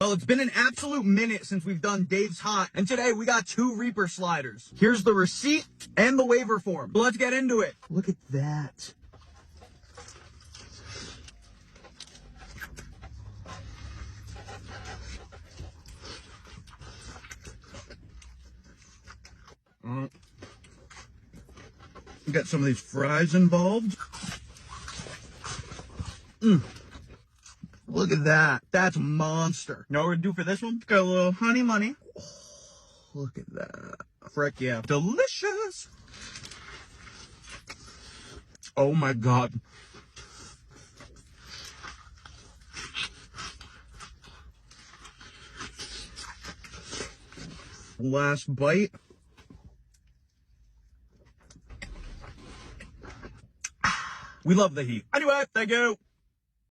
Well, it's been an absolute minute since we've done Dave's Hot, and today we got 2 Reaper sliders. Here's the receipt and the waiver form. So let's get into it. Look at that. Got some of these fries involved. Look at that. That's a monster. You know what we're gonna do for this one? Got a little honey money. Oh, look at that. Frick yeah. Delicious. Oh my God. Last bite. We love the heat. Anyway, thank you.